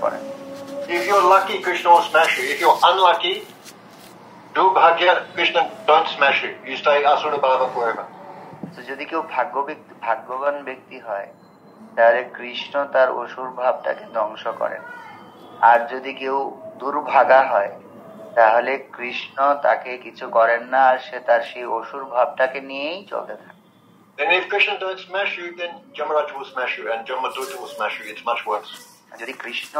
করেন। If you're lucky, Krishna will smash you. If you're unlucky, Durbhagya, Krishna don't smash you. You stay Asura Bhava forever. তো যদি কেউ ভাগ্যবান ব্যক্তি হয় তাহলে কৃষ্ণ তার অসুর ভাবটাকে ধ্বংস করেন, আর যদি কেউ দুর্ভাগা হয় তাহলে কৃষ্ণ তাকে কিছু করেন না, আর সে তার সেই অসুর ভাবটাকে নিয়েই চলতে থাকে। Then if Krishna don't smash you, then Jamaraj will smash you and Jamaduta will smash you. It's much worse. যদি কৃষ্ণ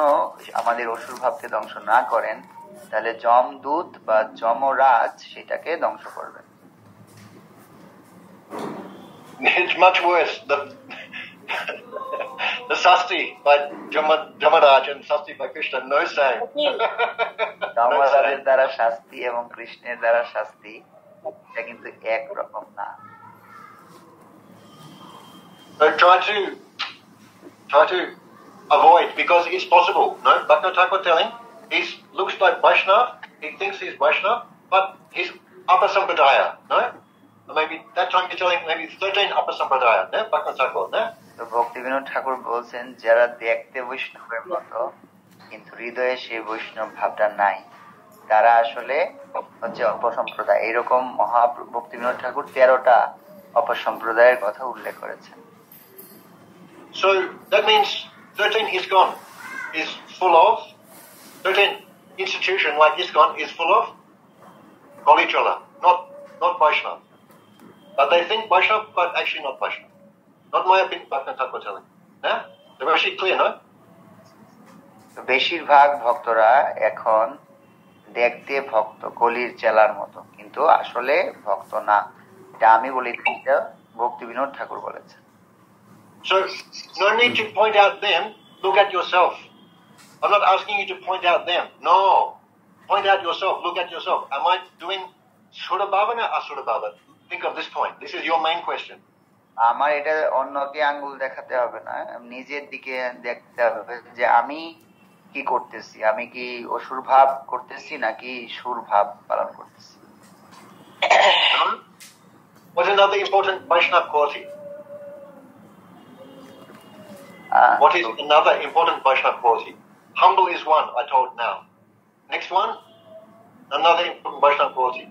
আমাদের অসুর ভাবকে ধ্বংস না করেন তাহলে যমদূত বা যমরাজ সেটাকে ধ্বংস করবেন। It's much worse. The Sasti by Jamaraj and Sasti by Krishna, no same. যমরাজের দ্বারা শাস্তি এবং কৃষ্ণের দ্বারা শাস্তি এটা কিন্তু একরকম না। So try to avoid, because it's possible. No, Bhakti Thakur telling, he looks like Vaishnava, he thinks he's Vaishnava, but he's upper Sampradaya. No, maybe that time you're telling maybe 13 upper Sampradaya. No, Bhakti Thakur. No. তো ভক্তিবিনোদ ঠাকুর বলছেন যারা দেখতে বৈষ্ণবের মতো কিন্তু হৃদয়ে সেই বৈষ্ণব ভাবটা নাই, তারা আসলে হচ্ছে অপসম্প্রদায়। এইরকম ভক্তিবিনোদ ঠাকুর 13টা অপসম্প্রদায়ের কথা উল্লেখ করেছেন। So that means 13 ISKCON is full of 13 institution like ISKCON is full of Gaulichola, not Vaishnava. But they think Vaishnava, but actually not Vaishnava. Not my opinion, Bhakti Thakur telling. Yeah? They're actually clear, no? বেশিরভাগ ভক্তরা এখন দেখতে ভক্ত, কলির chiller মতো, কিন্তু আসলে ভক্ত না। এটা আমি বলি, এটা ভক্তিবিনোদ ঠাকুর বলেছেন। So no need to point out them, look at yourself. I'm not asking you to point out them. No. Point out yourself, look at yourself. Am I doing Sura Bhavana or Asura Bhava? Think of this point. This is your main question. আমার এটা অন্যকে আঙ্গুল দেখাতে হবে না, নিজের দিকে দেখতে হবে যে আমি কি করতেছি, আমি কি অসুর ভাব করতেছি নাকি সুর ভাব পালন করতেছি। What's another important Vaishnava quality? What is another important Vaishnava quality? Humble is one, I told now. Next one, another important Vaishnava quality.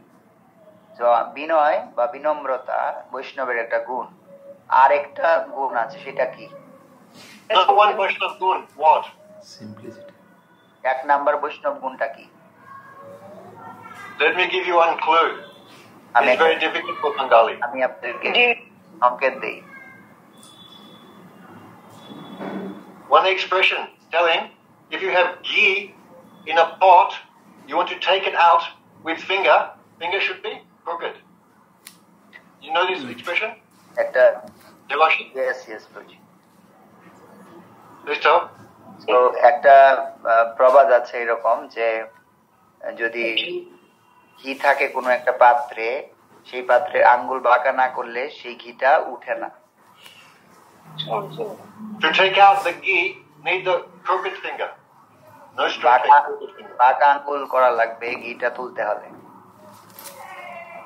বিনয় বা বিনম্রতা বৈষ্ণবের একটা গুণ, আর একটা গুণ আছে, সেটা কি? Number one Vaishnava gun, what? Simplicity. 1 number বৈষ্ণব গুণটা কি? Let me give you one clue. It's very difficult for Bengali. আমি আপনাদেরকে সংকেত দেই। One expression telling, if you have ghee in a pot, you want to take it out with finger should be crooked. You know this expression? একটা Devashi? yes বুঝি। Please tell. তো একটা প্রবাদ আছে এরকম যে যদি ঘি থাকে কোনো একটা পাত্রে, সেই পাত্রে আঙ্গুল বাঁকা না করলে সেই ঘিটা উঠে না। To take out the ghee, need the crooked finger. No straight crooked finger. বাঁকা আঙ্গুল করা লাগবে ঘিটা তুলতে হলে।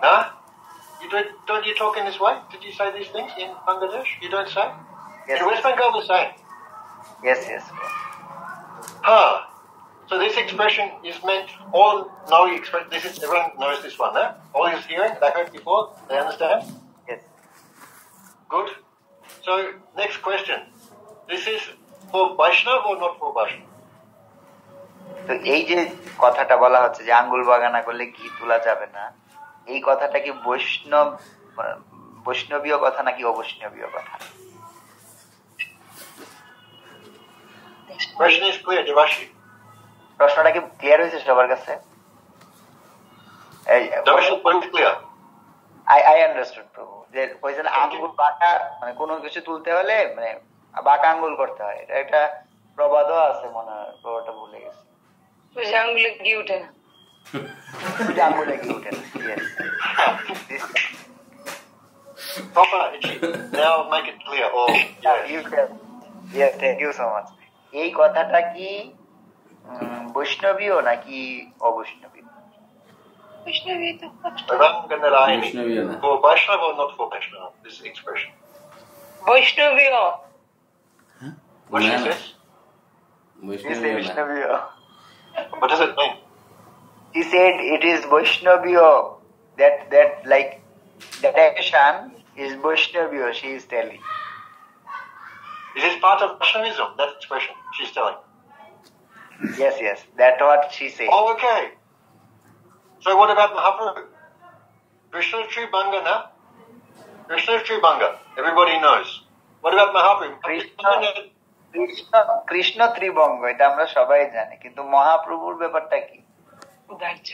Huh? You don't you talk in this way? Did you say these things in Bangladesh? You don't say? Yes. In West Bengal the same. Yes. So this expression is meant, all know expression, this is, everyone knows this one, huh? All is hearing, they heard before, they understand? Yes. Good. So, next question. This is for Vaishnava or not for Vaishnava? তো এই যে কথাটা বলা হচ্ছে যে আঙ্গুল বাঁকা না করলে ঘি তোলা যাবে না, এই কথাটা কি বৈষ্ণবীয় কথা নাকি অবৈষ্ণবীয় কথা? Question is clear, Devashi. প্রশ্নটা কি ক্লিয়ার হয়েছে সবার কাছে? Devashi, point clear. I understood প্রভু, যে কইছেন আঙ্গুল বাঁকা, মানে কোনো কিছু তুলতে হলে মানে বাঁকা আঙ্গুল করতে হয়, এটা একটা প্রবাদও আছে মনে হয়, প্রবাদটা ভুলে গেছি। আঙ্গুলে ঘি উঠে না, আঙ্গুলে ঘি উঠে না। Proper, now make it clear. Oh, yes, thank you so much. এই কথাটা কি বৈষ্ণবীয় নাকি অবৈষ্ণবীয়? Vaishnava. For Vaishnava or not for Vaishnava, this expression. বৈষ্ণবীয়। What she says? He said Vaishnavya. What does it mean? He said it is Vaishnavya. That like that action is Vaishnavya. She is telling. It is part of Vaishnavism. That expression she's telling. Yes. That's what she said. Oh, okay. So what about Mahaprabhu? Krishna is Tribanga now. Krishna is Tribanga. Everybody knows. What about Mahaprabhu? Krishna ত্রিবঙ্গ, এটা আমরা সবাই জানি, কিন্তু মহাপ্রভুর ব্যাপারটা কি? উদার্য।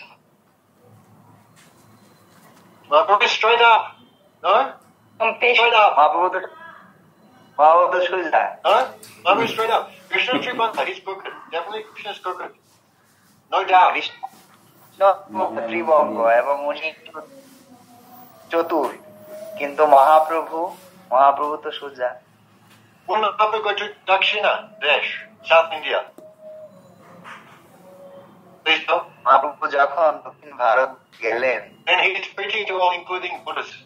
Mahaprabhu is straight up. No? Straight up. Mahaprabhu তো সোজা। No? Mahaprabhu is straight up. Krishna is Tribanga. He's crooked. Definitely Krishna is crooked. No doubt. Krishna ত্রিবঙ্গ এবং উনি চতুর, কিন্তু মহাপ্রভু তো সোজা। When Mahaprabhu go to Dakshina Desh, South India, please tell. Mahaprabhu যখন দক্ষিণ ভারত গেলেন, And he is preaching to all, including Buddhists.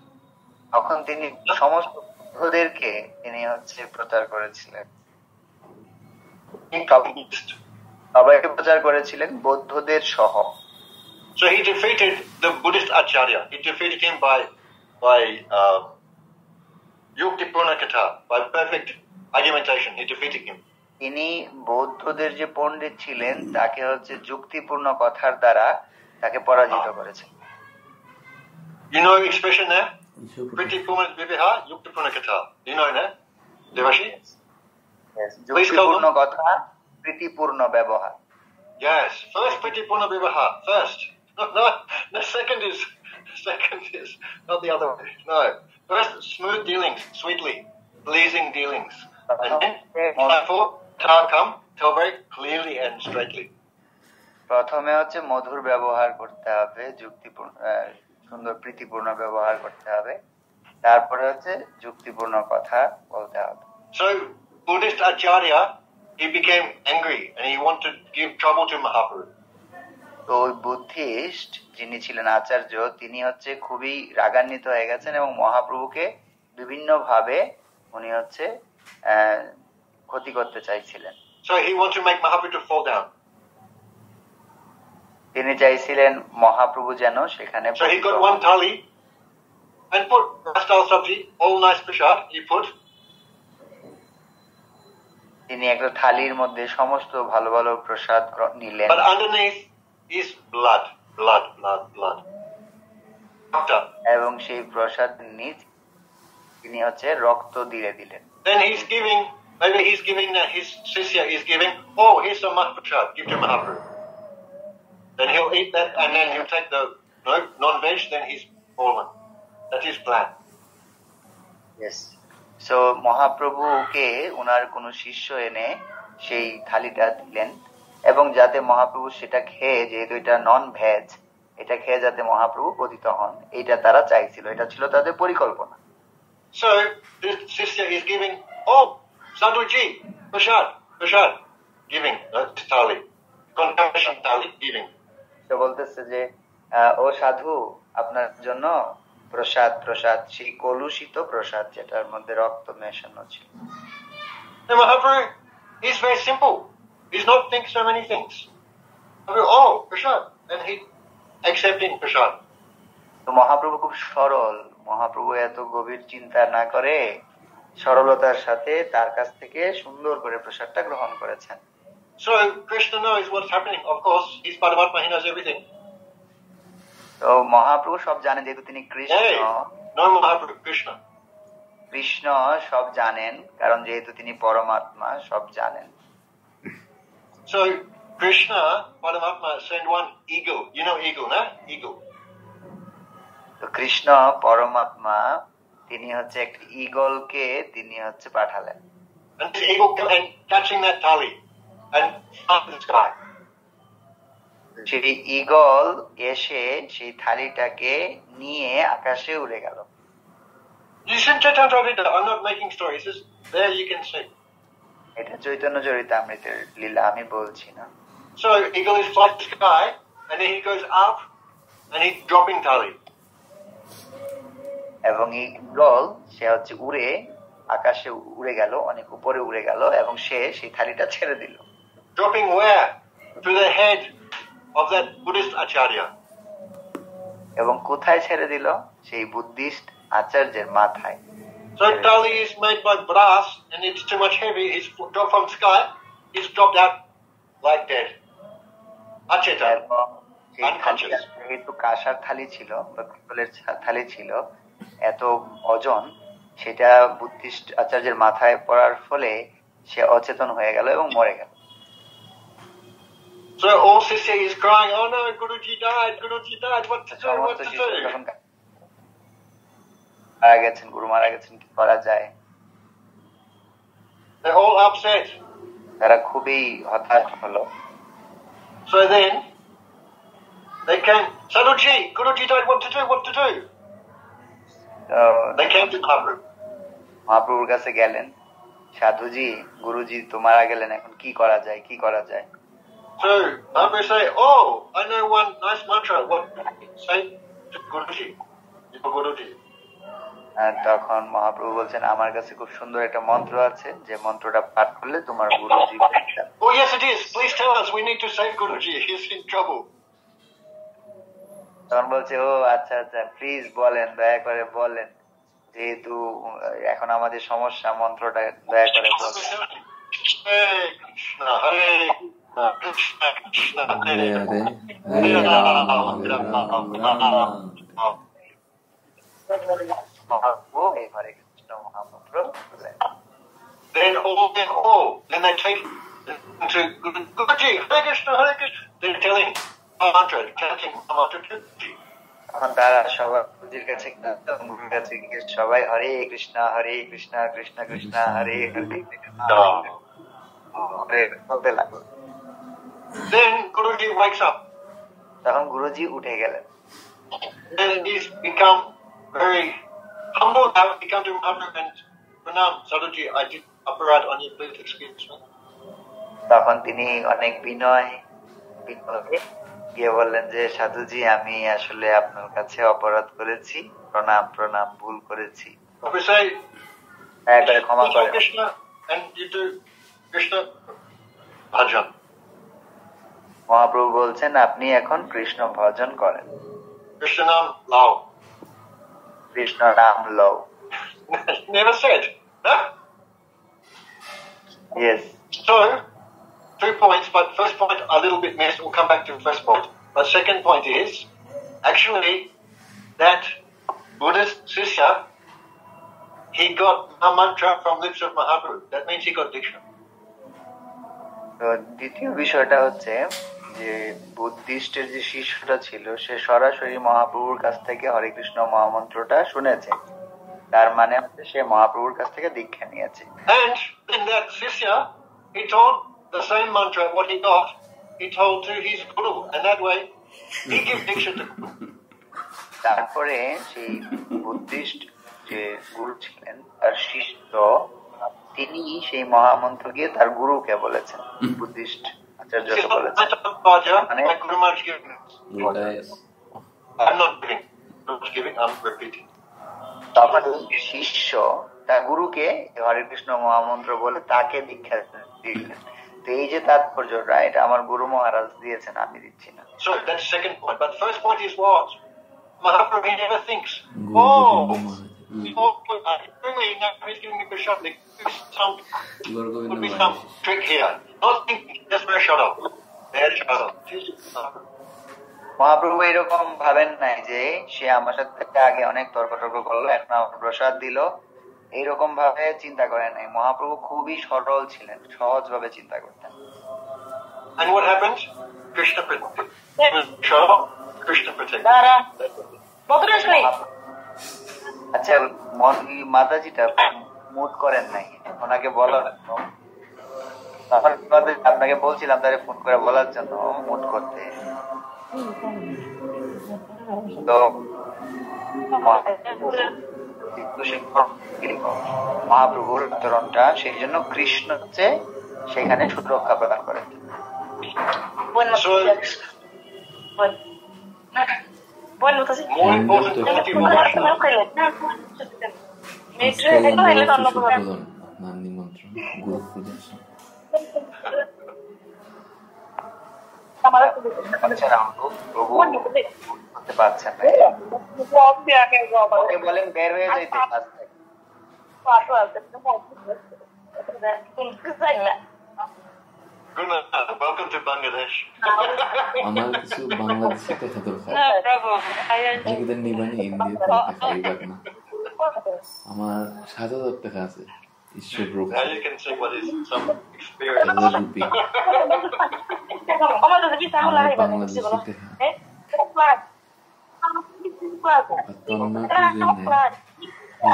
তখন তিনি সমস্ত বৌদ্ধদেরকে তিনি প্রচার করেছিলেন। সবাইকে প্রচার করেছিলেন, বৌদ্ধদের সহ। So he defeated the Buddhist Acharya. He defeated him by Yuktipurna Katha, by perfect argumentation. He defeated him. তিনি বৌদ্ধদের যে পণ্ডিত ছিলেন তাকে যুক্তিপূর্ণ কথার দ্বারা তাকে পরাজিত করেছেন। You know expression there? Priti Purna Viviha, Yuktipurna Katha. You know that? Devashi? যুক্তিপূর্ণ কথা, প্রীতিপূর্ণ ব্যবহার। Yes. First Priti Purna Vivaha. First. No, second is not the other way. No. First, smooth dealings, sweetly, pleasing dealings. And then, tell very clearly and straightly. প্রথমে মধুর ব্যবহার করতে হবে, যুক্তিপূর্ণ সুন্দর প্রীতিপূর্ণ ব্যবহার করতে হবে, তারপরে যুক্তিপূর্ণ কথা বলতে হবে। So, Buddhist Acharya, he became angry and he wanted to give trouble to Mahaprabhu. তো ওই বুদ্ধিস্ট যিনি ছিলেন আচার্য, তিনি খুবই রাগান্বিত হয়ে গেছেন এবং মহাপ্রভুকে বিভিন্ন ভাবে উনি ক্ষতি করতে চাইছিলেন। So he wanted to make Mahaprabhu to fall down. তিনি চাইছিলেন মহাপ্রভু যেন সেখানে। So he got one thali and put rastal sabji, all nice prasad. He put. তিনি একটা থালির মধ্যে সমস্ত ভালো ভালো প্রসাদ নিলেন। But underneath is blood. এবং সেই প্রসাদ নিজ তিনি রক্ত দিয়ে দিলেন। Then maybe he's giving his sisya is giving, oh, here's some Mahaprasad, give to Mahaprabhu. Then he'll eat that and then he'll take the non-veg, then he's fallen. That's his plan. Yes. So মহাপ্রভুকে উনার কোন শিষ্য এনে সেই থালিটা দিলেন এবং যাতে মহাপ্রভু সেটা খেয়ে, যেহেতু এটা নন ভেজ, এটা খেয়ে যাতে মহাপ্রভু পতিত হন, এটা তারা চাইছিল, এটা ছিল তাদের পরিকল্পনা। So this sister is giving, oh, Sadhuji, prasad, giving thali, contamination thali, giving. তো বলতেছে যে ও সাধু, আপনার জন্য প্রসাদ, সেই কলুষিত প্রসাদ যেটার মধ্যে রক্ত মেশানো ছিল। The Mahaprabhu is very simple. He's not think so many things. Oh, prasad, and he accepting prasad. তো মহাপ্রভু খুব সরল, মহাপ্রভু এত গভীর চিন্তা না করে সরলতার সাথে তার কাছ থেকে সুন্দর করে প্রসাদটা গ্রহণ করেছেন। So Krishna knows what's happening. Of course, he's Paramatma, he knows everything. তো মহাপ্রভু সব জানেন, যেহেতু তিনি Krishna. No Mahaprabhu, Krishna. Krishna সব জানেন, কারণ যেহেতু তিনি পরমাত্মা, সব জানেন। So Krishna, Paramatma, send one eagle. You know eagle, na? Eagle. তো কৃষ্ণ পরমাত্মা তিনি একটা ঈগলকে তিনি পাঠালেন। And this eagle and catching that thali and flying to the sky. সেই ঈগল এসে সেই থালিটাকে নিয়ে আকাশে উড়ে গেল। You shouldn't Chaitanya. I'm not making stories. There you can see. এটা চৈতন্য চরিতামৃতের লীলা, আমি বলছি না। So eagle is flying to the sky and then he goes up and he's dropping thali. এবং ঈগল সে উড়ে আকাশে উড়ে গেল, অনেক উপরে উড়ে গেল এবং সে সেই থালিটা ছেড়ে দিল। dropping where? To the head of that Buddhist acharya. এবং কোথায় ছেড়ে দিল? সেই বুদ্ধিস্ট আচার্যের মাথায়। So tali is made by brass and it's too much heavy. It's dropped from sky. It's dropped out like dead. Acheta. Unconscious. যেহেতু কাঁসার থালি ছিল বা পিতলের থালি ছিল, এত ওজন, সেটা বুদ্ধিস্ট আচার্যের মাথায় পড়ার ফলে সে অচেতন হয়ে গেল এবং মরে গেল। So all Sisya is crying, oh no, Guruji died, what to do, what to do? মারা গেছেন, গুরু মারা গেছেন, কি করা যায়? They're all upset. তারা খুবই হতাশ হলো। So then, they came, Sadhuji, Guruji died, what to do? They came to Mahaprabhu. মহাপ্রভুর কাছে গেলেন, সাধুজি, গুরুজি তো মারা গেলেন, এখন কি করা যায়? So Mahaprabhu say, oh, I know one nice mantra. What say to Guruji? Guruji. তখন মহাপ্রভু বলছেন, আমার কাছে খুব সুন্দর একটা মন্ত্র আছে, যে মন্ত্রটা পাঠ করলে তোমার গুরুজি। Oh yes, it is. Please tell us. We need to save Guruji. He's in trouble. তখন বলছে, ও আচ্ছা, প্লিজ বলেন, দয়া করে বলেন, যেহেতু এখন আমাদের সমস্যা, মন্ত্রটা দয়া করে বলেন। Hare Krishna, Hare Krishna, Krishna Hare Hare, Hare Rama, Hare Rama. Then they take to Guruji, Hare Krishna, they're telling mantra, chanting mantra to Guruji. তখন তারা সবাই গুরুজির কাছে সবাই হরে কৃষ্ণ কৃষ্ণ কৃষ্ণ হরে বলতে লাগলো। Then Guruji wakes up. তখন গুরুজি উঠে গেলেন। Then he's become very humble. Now he come to Mahaprabhu and pranam, Sadhuji, I did aparad on you, please excuse me. তখন তিনি অনেক বিনয় গিয়ে বললেন যে, সাধুজি, আমি আসলে আপনার কাছে অপরাধ করেছি, প্রণাম, ভুল করেছি, ক্ষমা করেন। Krishna and you do Krishna bhajan. Mahaprabhu বলছেন, আপনি এখন কৃষ্ণ ভজন করেন, কৃষ্ণ নাম লাও, কৃষ্ণ নাম লও। Never said, no? Yes. So 2 points, but first point a little bit missed. We'll come back to the first point. But second point is, actually, that Buddhist Sisya, he got a mantra from lips of Mahaprabhu. That means he got diksha. তো দ্বিতীয় বিষয়টা হচ্ছে যে, বুদ্ধিস্টের যে শিষ্যটা ছিল, সে সরাসরি মহাপ্রভুর কাছ থেকে হরে কৃষ্ণ মহামন্ত্রটা শুনেছে, তার মানে সে মহাপ্রভুর কাছ থেকে দীক্ষা নিয়েছে। And in that Sisya, he told the same mantra, what he got, he told to his guru, and that way he gives diksha to guru. তারপরে সেই বুদ্ধিস্ট যে গুরু ছিলেন, তার শিষ্য, তিনি সেই মহামন্ত্র গিয়ে তার গুরুকে বলেছেন, বুদ্ধিস্ট আচার্যকে বলেছেন। মানে I'm not giving, I'm repeating. তখন শিষ্য তার গুরুকে হরে কৃষ্ণ মহামন্ত্র বলে তাকে দীক্ষা দিলেন। তো এই যে তাৎপর্যটা, এটা আমার গুরু মহারাজ দিয়েছেন, আমি দিচ্ছি না। So that's second point. But first point is what? Mahaprabhu never thinks, oh, he's giving me prashad. Could be some trick here. Not thinking, just very shut up. Very shut up. Mahaprabhu এরকম ভাবেন নাই যে সে আমার সাথে আগে অনেক তর্ক করলো, এখন আমার প্রসাদ দিল, এইরকম ভাবে চিন্তা করেন নাই। মহাপ্রভু খুবই সরল ছিলেন, সহজ ভাবে চিন্তা করতেন। And what happened? Krishna protected. Krishna protected. আচ্ছা, মাতাজিটা মুড করেন নাই, ওনাকে বলো, আপনাকে বলছিলাম তারে ফোন করে বলার জন্য মুড করতে। তো মহাপ্রভুর আচরণটা সেই জন্য কৃষ্ণ হচ্ছে সেখানে সুরক্ষা প্রদান করেন। হচ্ছে রামপ্রভু প্রভু করতে পারছেন না। ওকে বলেন বের হয়ে যাইতে ক্লাস থেকে। Guna, welcome to Bangladesh. আমার কিছু বাংলাদেশি কথা দরকার। আপনাদের নিবানি ইন্ডিয়াতে টাকা এইবার না। আমার 7,000 টাকা আছে ঈশ্বর রূপ। Now you can see what is some experience. 1,000 rupee. আমার বাংলাদেশি টাকা। অন্য কিছু নেই।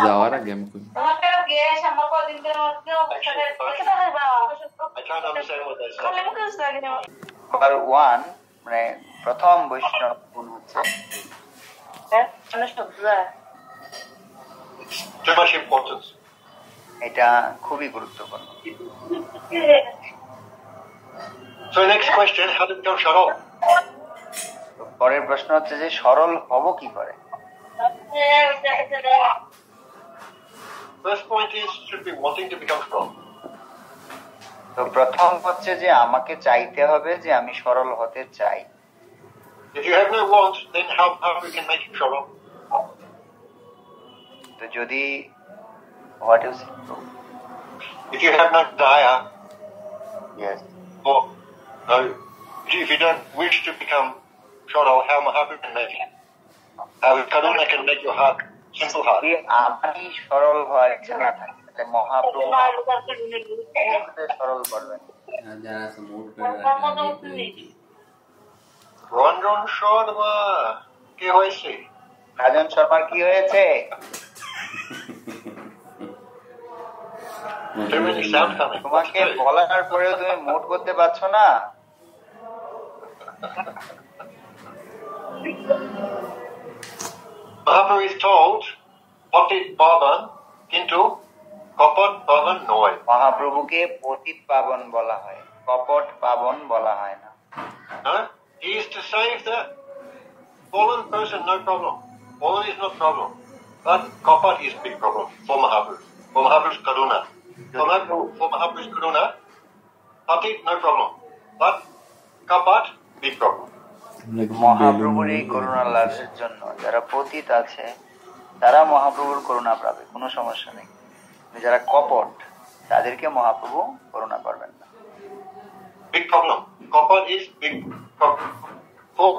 যাওয়ার আগে আমি কই। I can't understand what they say. Number 1 মানে প্রথম বৈষ্ণব গুণ হচ্ছে Too much importance. এটা খুবই গুরুত্বপূর্ণ। So next question, how to become Sharol? তো পরের প্রশ্ন হচ্ছে যে সরল হব কি করে? First point is should be wanting to become Sharol. তো প্রথম হচ্ছে যে আমাকে চাইতে হবে যে আমি সরল হতে চাই। If you have no want, then how we can make you Sharol? তো যদি what is it? If you have no desire, Yes. or no, if you don't wish to become Sharol, how Mahaprabhu can make you? How Karuna can make your heart simple heart? যদি আমি সরল হওয়ার ইচ্ছা না থাকে তাহলে মহাপ্রভু সরল করবেন। যারা আছে মোট করে Ranjan Sharma, কি হয়েছে? রাজন শর্মার কি হয়েছে? Too many sound coming. তোমাকে বলার পরেও তুমি মুড করতে পারছো না? Mahaprabhu is told, Patit Pavan, কিন্তু কপট পাবন নয়। মহাপ্রভুকে পতিত পাবন বলা হয়, কপট পাবন বলা হয় না। No? He is to save the fallen person, no problem. Fallen is not problem. But kapat is big problem for Mahaprabhu. For Mahaprabhu's karuna. For Mahaprabhu's karuna, patit, no problem. But kapat, big problem. মহাপ্রভুর এই করুণা লাভের জন্য যারা পতিত আছে তারা মহাপ্রভুর করুণা পাবে, কোনো সমস্যা নেই। যারা কপট তাদেরকে মহাপ্রভু করুণা করবেন না। Big problem. Kapat is big problem for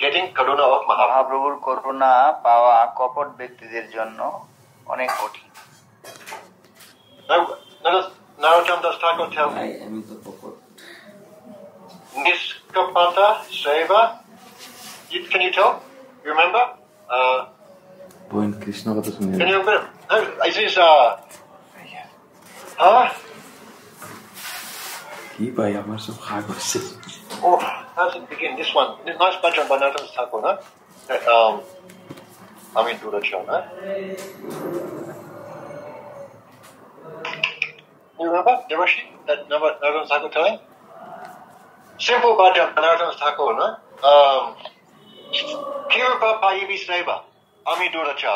getting karuna of Mahaprabhu. মহাপ্রভুর করুণা পাওয়া কপট ব্যক্তিদের জন্য অনেক কঠিন। Narottam Das Thakur tells ভাই আমি তো কপট। Niskapata Seva. Can you tell? You remember? বোন কৃষ্ণ কথা শুনে Can you remember? No, it is, huh? কি ভাই আমার সব খা করছে। Oh, how does it begin? This one. Nice bhajan by Narottam Das Thakur, no? Amin Duracha, no? You remember, Devashi? That Narottam Das Thakur telling? Simple bhajan by Narottam Das Thakur, no? Kirupa Paivi Seva, Ami Duracha.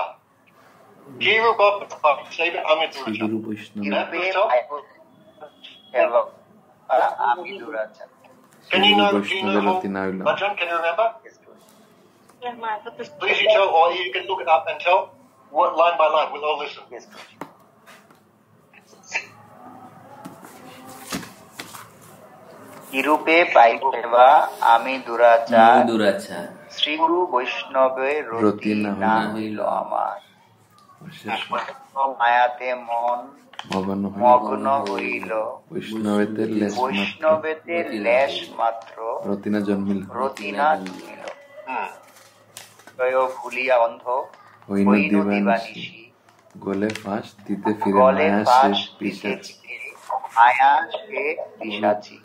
Kirupa Paivi Seva, Ami Shri Duracha. গুরু বৈষ্ণব আমি দুরাচার। Can you know বৈষ্ণবের whole রতি না হইল bhajan? Can you remember? Please you tell, or you can look it up and tell what line by line. We'll all listen. কিরূপে পাইবা আমি দুরাচার, দুরাচার শ্রীগুরু বৈষ্ণবের রতি না হইল আমার। মায়াতে মন মগ্ন হইল, বৈষ্ণবেতে লেশ মাত্র রতিনা জন্মিল রতিনা জন্মিল। Hmm. জয় ভুলিয়া অন্ধ হইল হইল দিবানিশি, দিবানিশি, গলে ফাঁস দিতে ফিরে গলে মায়া ফাঁস সে দিতে পিশাচি। ফিরে মায়া সে পিশাচি।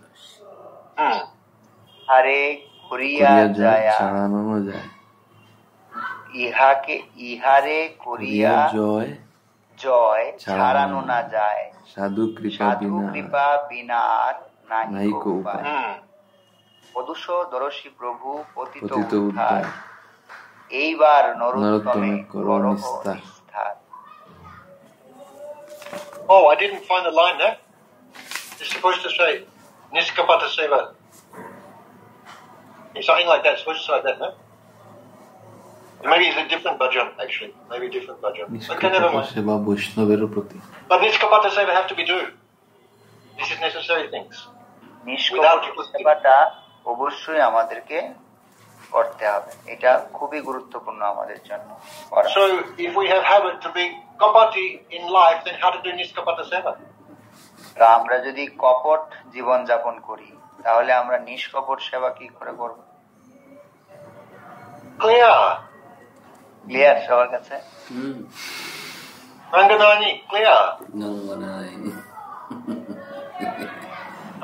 Hmm. হারে করিয়া করিয়া যায় যায়া, ছাড়ানো যায়, ইহারে করিয়া করিয়া জয় জয় ছাড়ানো ছাড়ানো না যায়। সাধু কৃপা সাধু বিনা কৃপা বিনা আর নাহিক নাহিক উপায়। উপায়। Hmm. পদুষ দরশী প্রভু পতিত পতিত উদ্ধার, উদ্ধার, এইবার নরোত্তমে নরোত্তমে করো করো নিস্তার। নিস্তার। Oh, I didn't find the line there. It's supposed to say Niskapata Seva. something like that. Supposed to say like that, no? Maybe it's a different bhajan, actually. Maybe different bhajan. Okay, never mind. সেবা বৈষ্ণবের প্রতি But Niskapata Seva have to be do. This is necessary things. নিষ্কপট সেবাটা অবশ্যই আমাদেরকে করতে হবে, এটা খুবই গুরুত্বপূর্ণ আমাদের জন্য করা। So, if we have habit to be kapati in life, then how to do Niskapata Seva? তা আমরা যদি কপট জীবন যাপন করি তাহলে আমরা নিষ্কপট সেবা কি করে করব? Clear. ক্লিয়ার সবার কাছে? Ranganani, clear.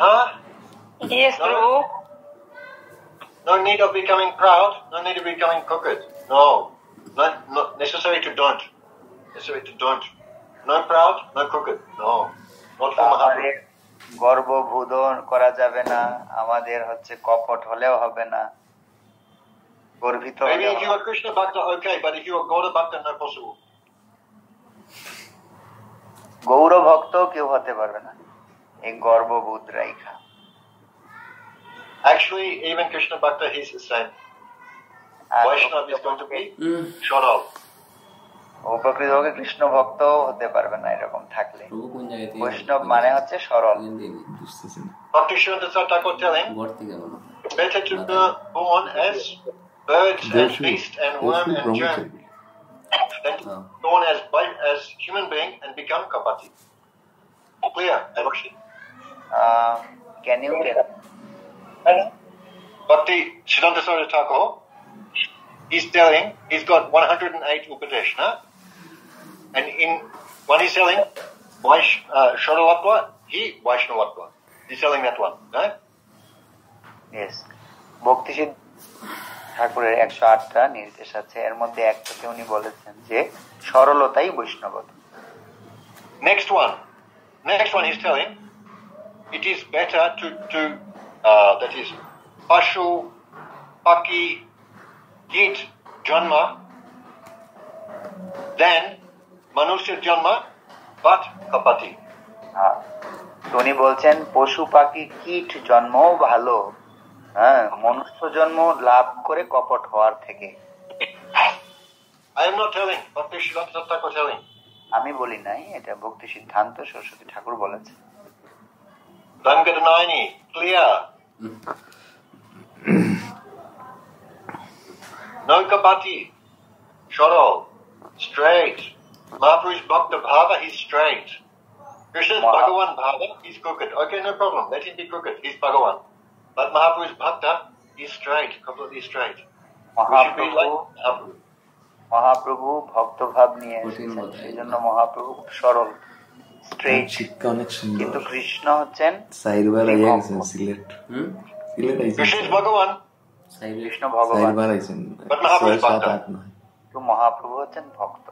Huh? Yes, Prabhu. No need of becoming proud, no need of becoming crooked. No. Not necessary to don't. Necessary to don't. No proud, no crooked. No. Not for Mahaprabhu. গর্ববোধ করা যাবে না, আমাদের হচ্ছে কপট হলেও হবে না, গর্বিত Maybe if you are Krishna Bhakta, okay, but if you are Gauda Bhakta, not possible. Gour ভক্ত কেউ হতে পারবে না এই গর্ববোধ রাইখা। Actually, even Krishna Bhakta, he's the same. Vaishnava is going to be shut off. প্রকৃতপক্ষে কৃষ্ণ ভক্ত হতে পারবে না এরকম থাকলে। বৈষ্ণব মানে হচ্ছে সরল। Bhakti Siddhanta Thakur telling, better to be born as birds and beast and worm and germ than to be born as human being and become kapati. Clear, Devashi? Can you get Bhakti Siddhanta Thakur, he's telling, he's got 108 Upadesh, no? And in one he's telling, Shadavatva, he Vaishnavatva. He's telling that one, no? Yes. ভক্তি সিদ্ধ ঠাকুরের 108টা নির্দেশ আছে, এর মধ্যে একটাতে উনি বলেছেন যে সরলতাই বৈষ্ণবতা। Next one he's telling, it is better to that is Pashu, Paki, Git, Janma than Manusya Janma, but Kapati. উনি বলছেন পশু পাখি কীট জন্মও ভালো, হ্যাঁ, মনুষ্য জন্ম লাভ করে কপট হওয়ার থেকে। I am not telling, Bhakti Siddhanta Thakur telling. আমি বলি নাই, এটা ভক্তি সিদ্ধান্ত সরস্বতী ঠাকুর বলেছে। Rangadanaini, clear. No Kapati, Shadal, straight. Mahaprabhu's Bhakta Bhava, he's straight. Krishna's Bhagavan Bhava, he's crooked. Okay, no problem. Let him be crooked. He's Bhagavan. But Mahaprabhu's Bhakta, he's straight, completely straight. We should be like Mahaprabhu. Mahaprabhu ভক্তভাব নিয়ে এসেছেন, সেই জন্য মহাপ্রভু খুব সরল, straight. শিক্ষা অনেক সুন্দর। কিন্তু কৃষ্ণ হচ্ছেন সাইরবার আইছেন সিলেট। সিলেট আইছেন। Krishna is Bhagavan. কৃষ্ণ ভগবান। সাইরবার আইছেন। But Mahaprabhu is Bhakta. তো মহাপ্রভু হচ্ছেন ভক্ত।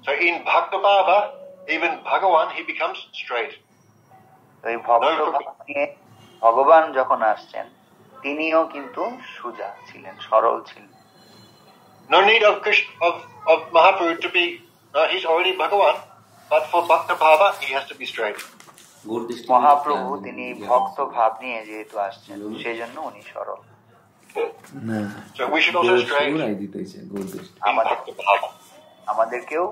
So in Bhakta Bhava, even Bhagavan, he becomes straight. তো এই ভক্তভাব নিয়ে ভগবান যখন আসছেন তিনিও কিন্তু সুজা ছিলেন, সরল ছিলেন। No need of Krishna of Mahaprabhu to be. He's already Bhagavan, but for Bhakta Bhava, he has to be straight. Mahaprabhu তিনি ভক্ত ভাব নিয়ে যেহেতু আসছেন সেই জন্য উনি সরল। So we should also straight. আমাদেরকেও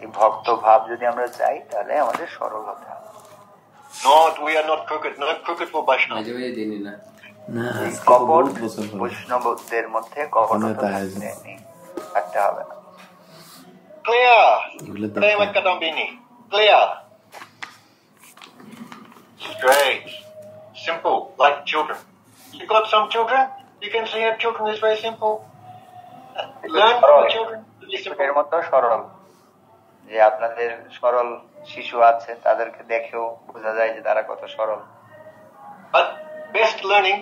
এই ভক্ত ভাব যদি আমরা চাই তাহলে আমাদের সরল হতে হবে। Not we are not crooked. Not crooked for Vaishnava. কপট বৈষ্ণবদের মধ্যে কপটতা থাকতে হবে না। Clear. Prema Kadambini. Clear. Straight. Simple, like children. You got some children? You can see your children is very simple. Learn from the children to be simple. এর মতো সরল, যে আপনাদের সরল শিশু আছে তাদেরকে দেখেও বোঝা যায় যে তারা কত সরল। But best learning,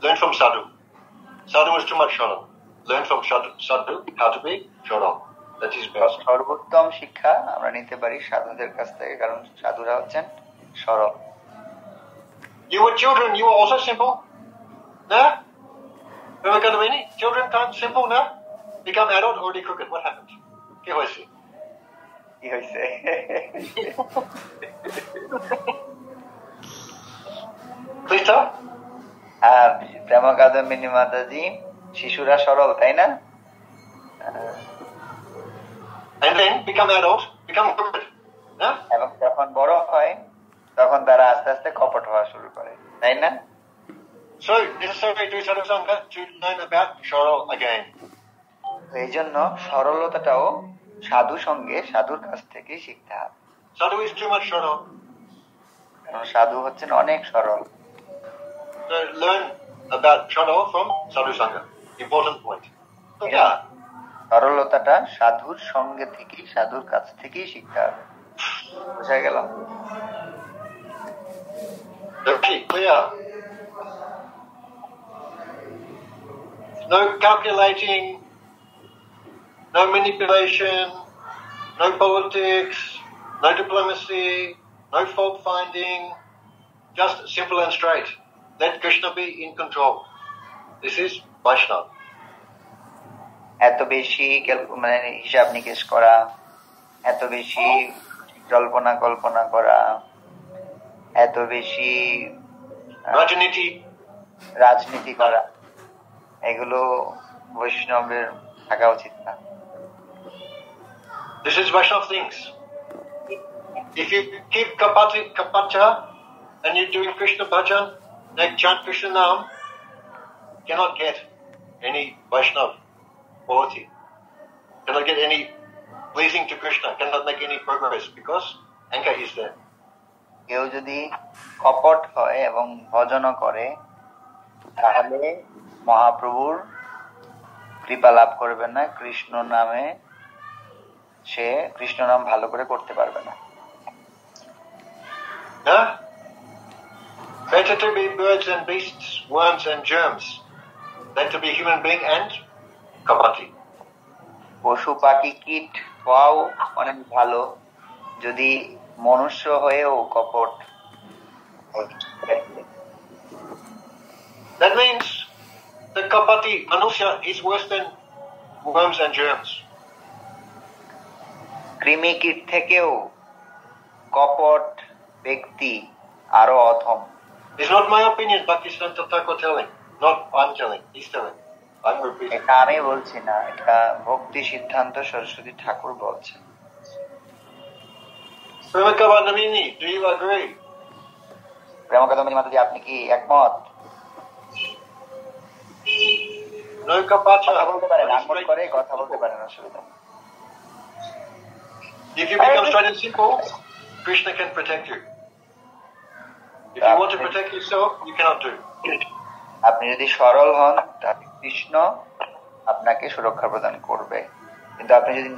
learn from sadhu. Sadhu is too much shalom. Learn from sadhu how to be shalom. That is best. সর্বোত্তম শিক্ষা আমরা নিতে পারি সাধুদের কাছ থেকে, কারণ সাধুরা হচ্ছেন সরল। You were children, you were also simple. No? Remember Kadavini? Children can't simple now? Become adult, already crooked. What happened? কি হয়েছে? Please tell. আর প্রেম কাদম্বিনী মাতাজি শিশুরা সরল, তাই না? And then become adult, become crooked. Yeah? এবং যখন বড় হয় তখন তারা আস্তে আস্তে কপট হওয়া শুরু করে, তাই না? So necessary to Sadhusanga to learn about Sorol again. এই জন্য সরলতাটাও সাধু সঙ্গে সাধুর কাছ থেকে শিখতে হবে। Sadhu is too much Sorol. কারণ সাধু হচ্ছেন অনেক সরল। So learn about Sorol from Sadhusanga. Important point. So, yeah. সরলতাটা সাধুর সঙ্গে থেকেই সাধুর কাছ থেকেই শিখতে হবে। বুঝা গেল? Okay, clear. No calculating, no manipulation, no politics, no diplomacy, no fault finding, just simple and straight. Let Krishna be in control. This is Vaishnava. এত বেশি মানে হিসাব নিকেশ করা, এত বেশি জল্পনা কল্পনা করা, এত বেশি রাজনীতি করা, এগুলো বৈষ্ণবের থাকা উচিত না। This is Vaishnava things. If you keep kapacha and you're doing Krishna bhajan, like chant Krishna Nam, cannot get any Vaishnava quality. Cannot get any pleasing to Krishna, cannot make any progress because anger is there. কেউ যদি কপট হয় এবং ভজন করে তাহলে মহাপ্রভুর কৃপা লাভ করবে না, কৃষ্ণ নামে সে কৃষ্ণ নাম ভালো করে করতে পারবে না। Better to be birds and beasts, worms and germs, than to be human being and kapati. পশু পাখি কীট হওয়াও অনেক ভালো যদি মনুষ্য হয়েও কপট। That means the kapati manusya is worse than worms and germs. কৃমি কীট থেকেও কপট ব্যক্তি আরো অধম। It's not my opinion, Bhaktisiddhanta Thakur telling. Not I'm telling, he's telling. I'm repeating. এটা আমি বলছি না, এটা ভক্তি সিদ্ধান্ত সরস্বতী ঠাকুর বলছেন। Premakavandamini, do you agree? প্রেমকাদম্বিনী মাতাজি, আপনি কি একমত? No kapacha. কথা বলতে পারেন, আঙ্গুল করে কথা বলতে পারেন, অসুবিধা নেই। If you become straight and simple, Krishna can protect you. If you want to protect yourself, you cannot do. আপনি যদি সরল হন তাহলে কৃষ্ণ আপনাকে সুরক্ষা প্রদান করবে, কিন্তু আপনি যদি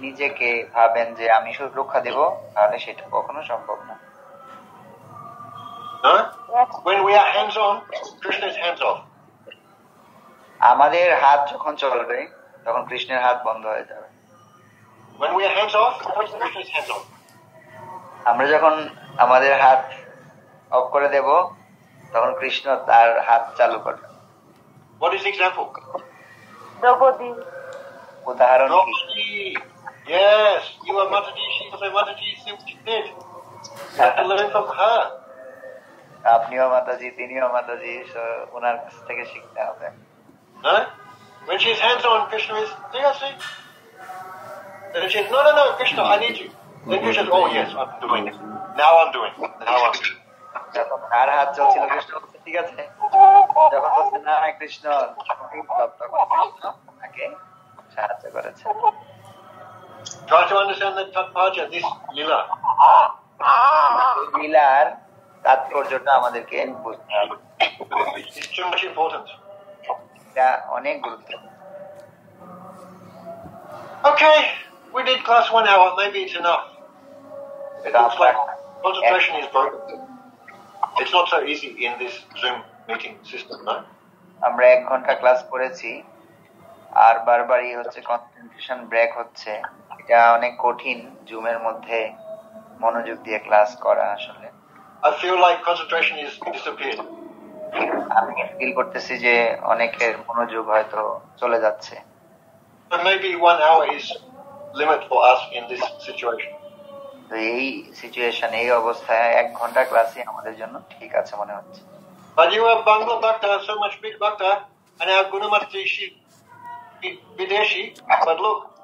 নিজেকে ভাবেন যে আমি সুরক্ষা দেব তাহলে সেটা কখনো সম্ভব না। No? When we are hands on, Krishna is hands off. আমাদের হাত যখন চলবে তখন কৃষ্ণের হাত বন্ধ হয়ে যাবে। When we are hands off, Krishna is hands off. আমরা যখন আমাদের হাত অফ করে দেব তখন কৃষ্ণ তার হাত চালু করবে। What is the example? Draupadi. উদাহরণ কি? Draupadi. Yes, you are Mataji, she was a Mataji, she did. You have to learn from her. আপনিও মাতাজি, তিনিও মাতাজি, ওনার কাছ থেকে শিখতে হবে। No? When she's hands on, Krishna is, do you see? Then she says, no, Krishna, I need you. Then Krishna says, oh yes, I'm doing it. Now I'm doing it. যখন তার হাত চলছিল কৃষ্ণ বলছে ঠিক আছে, যখন বলছে না কৃষ্ণ, তাকে সাহায্য করেছে। Try to understand the Tatpaja, this Lila. লীলার তাৎপর্যটা আমাদেরকে বুঝতে হবে। It's too much important. এটা অনেক গুরুত্বপূর্ণ। Okay, we did class 1 hour, maybe it's enough. It looks like concentration is broken. It's not so easy in this Zoom meeting system, no? আমরা 1 ঘন্টা class করেছি আর বারবারই হচ্ছে কনসেন্ট্রেশন ব্রেক হচ্ছে, এটা অনেক কঠিন জুমের মধ্যে মনোযোগ দিয়ে ক্লাস করা। আসলে I feel like concentration is disappeared. আমি ফিল করতেছি যে অনেকের মনোযোগ হয়তো চলে যাচ্ছে। But maybe 1 hour is limit for us in this situation. তো এই সিচুয়েশন, এই অবস্থায় 1 ঘন্টা ক্লাসই আমাদের জন্য ঠিক আছে মনে হচ্ছে। But you have Bangla Bhakta, so much big Bhakta, and our Gunamati Videshi. But look,